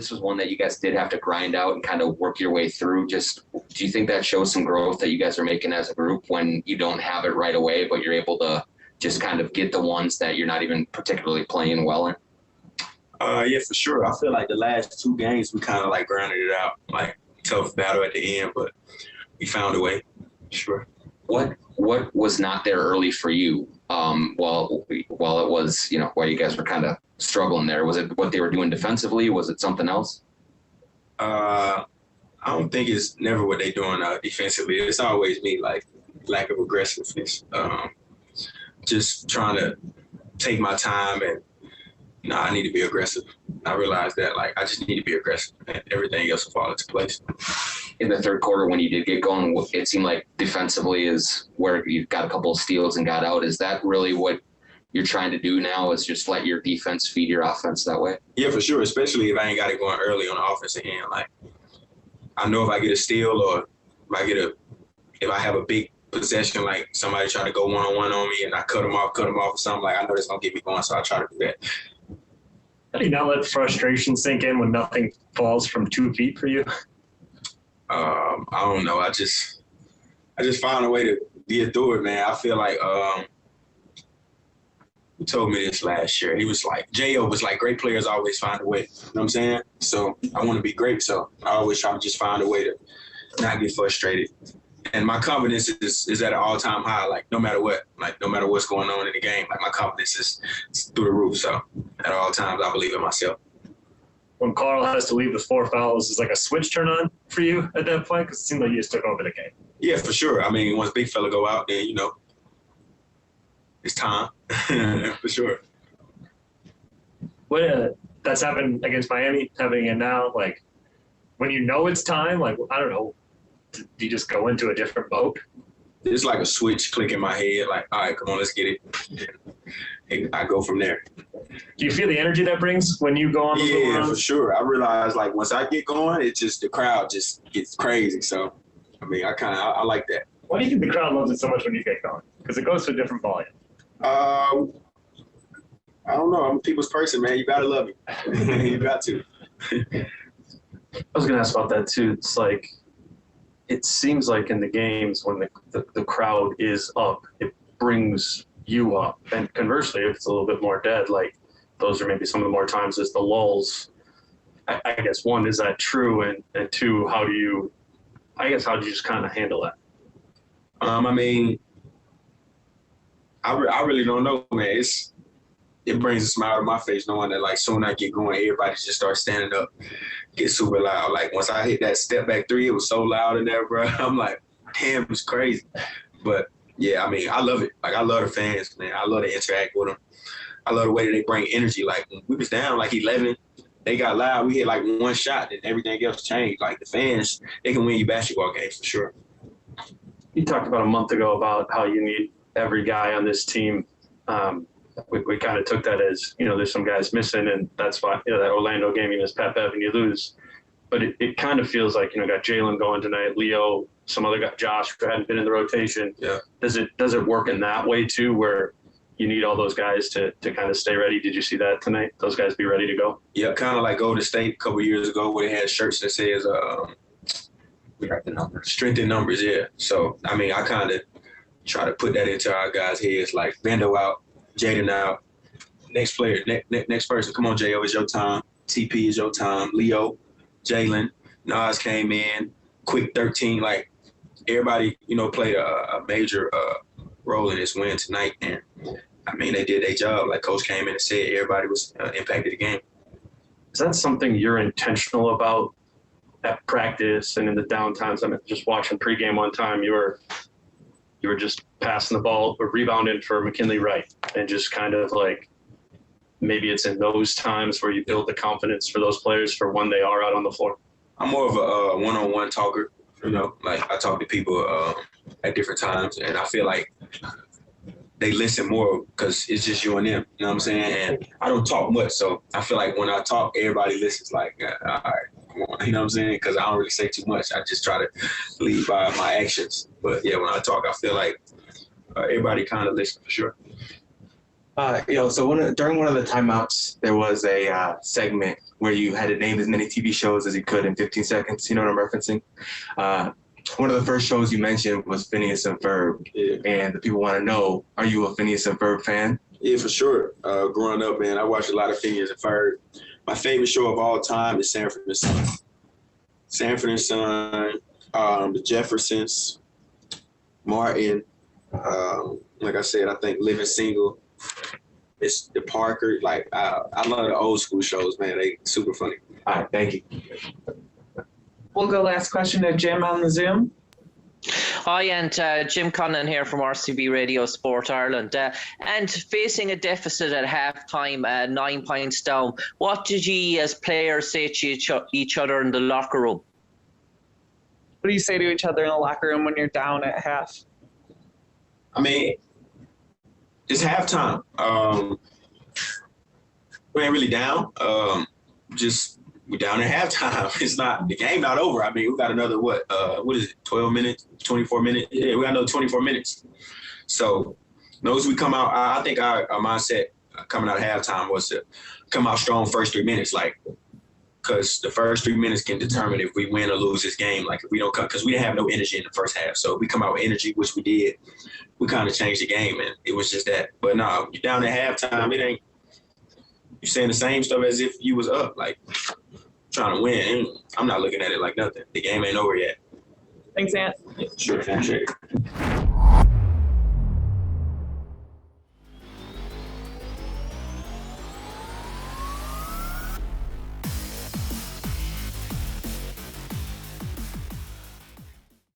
this was one that you guys did have to grind out and kind of work your way through. Just, do you think that shows some growth that you guys are making as a group when you don't have it right away, but you're able to just kind of get the ones that you're not even particularly playing well in? Yeah, for sure. I feel like the last 2 games we kind of like grounded it out, like tough battle at the end, but we found a way. Sure. What was not there early for you? While it was, while you guys were kind of struggling there, was it what they were doing defensively? Was it something else? I don't think it's never what they're doing defensively. It's always me, like lack of aggressiveness. Just trying to take my time and I need to be aggressive. I realized that I just need to be aggressive and everything else will fall into place. In the third quarter, when you did get going, it seemed like defensively is where you got a couple of steals and got out. Is that really what you're trying to do now, is just let your defense feed your offense that way? Yeah, for sure, especially if I ain't got it going early on the offensive end. I know if I get a steal or if I have a big possession, like somebody trying to go one-on-one on me and I cut them off or something, I know that's going to get me going, so I try to do that. How do you not let frustration sink in when nothing falls from 2 feet for you? I don't know. I just find a way to get through it, man. I feel like he told me this last year. He was like, J.O. was like, great players always find a way. You know what I'm saying? So I want to be great, so I always try to just find a way to not get frustrated. And my confidence is at an all-time high, no matter what. No matter what's going on in the game, my confidence is through the roof. So at all times, I believe in myself. When Karl has to leave with 4 fouls, is a switch turn on for you at that point? Because it seemed like you just took over the game. Yeah, for sure. I mean, once big fella go out, then, it's time. For sure. What that's happened against Miami, happening again now, when you know it's time, I don't know, do you just go into a different mode? It's like a switch click in my head, all right, come on, let's get it. And I go from there. Do you feel the energy that brings when you go on the Yeah, for sure. I realize, once I get going, it's just the crowd just gets crazy. So, I mean, I like that. Why do you think the crowd loves it so much when you get going? Because it goes to a different volume. I don't know. I'm a people's person, man. You got to love me. You got to. I was going to ask about that, too. It's it seems like in the games when the crowd is up, it brings you up. And conversely, if it's a little bit more dead, those are maybe some of the more times as the lulls. I guess, one, is that true? And two, how do you just kind of handle that? I mean, I really don't know, man. It brings a smile to my face knowing that, soon I get going, everybody just starts standing up, get super loud. Once I hit that step back 3, it was so loud in there, bro. I'm like, damn, it was crazy. But, yeah, I mean, I love it. I love the fans, man. I love to interact with them. I love the way that they bring energy. When we was down, 11, they got loud. We hit, 1 shot, and everything else changed. The fans, they can win you basketball games for sure. You talked about a month ago about how you need every guy on this team. We kind of took that as, there's some guys missing, and that's why, that Orlando game, you miss Pat Bev and you lose. But it kind of feels like, got Jalen going tonight, Leo, some other guy, Josh, who hadn't been in the rotation. Yeah. Does it work in that way, too, where you need all those guys to kind of stay ready? Did you see that tonight? Those guys be ready to go? Yeah, kind of like Golden State a couple of years ago where they had shirts that says strength in numbers, yeah. So, I mean, I kind of try to put that into our guys' heads, Vando out, Jaden out, next player, next person, come on, J.O., it's your time. TP is your time. Leo, Jalen, Nas came in, quick 13. Everybody, played a major role in this win tonight. And, I mean, they did their job. Coach came in and said everybody was impacted the game. Is that something you're intentional about at practice and in the downtimes? I mean, just watching pregame one time, you were just passing the ball or rebounding for McKinley Wright, and just kind of maybe it's in those times where you build the confidence for those players for when they are out on the floor. I'm more of a one-on-one talker, I talk to people at different times, and I feel like they listen more because it's just you and them, you know what I'm saying? And I don't talk much, so I feel like when I talk, everybody listens all right, come on, you know what I'm saying? Because I don't really say too much. I just try to lead by my actions. But, yeah, when I talk, I feel like everybody kind of listens for sure. So during one of the timeouts, there was a segment where you had to name as many TV shows as you could in 15 seconds. You know what I'm referencing? One of the first shows you mentioned was Phineas and Ferb, and the people want to know: are you a Phineas and Ferb fan? Yeah, for sure. Growing up, man, I watched a lot of Phineas and Ferb. My favorite show of all time is Sanford and Son. Sanford and Son, the Jeffersons, Martin. Like I said, I think Living Single. It's the Parker. Like I love the old school shows, man. They super funny. All right, thank you. We'll go last question to Jim on the Zoom. Hi, and Jim Conlon here from RCB Radio Sport Ireland. And facing a deficit at halftime, 9 points down, what did you as players say to each other in the locker room? What do you say to each other in the locker room when you're down at half? I mean, it's halftime. We ain't really down. We're down at halftime. It's not the game not over. I mean, we got another what is it? 12 minutes, 24 minutes. Yeah, we got another 24 minutes. So, as we come out, I think our mindset coming out of halftime was to come out strong first 3 minutes, like, because the first 3 minutes can determine if we win or lose this game. Like, if we don't come, because we didn't have no energy in the first half. So if we come out with energy, which we did, we kind of changed the game, and it was just that. But no, you're down at halftime. It ain't. You're saying the same stuff as if you was up, like trying to win. I'm not looking at it like nothing. The game ain't over yet. Thanks, Ant. Yeah, sure.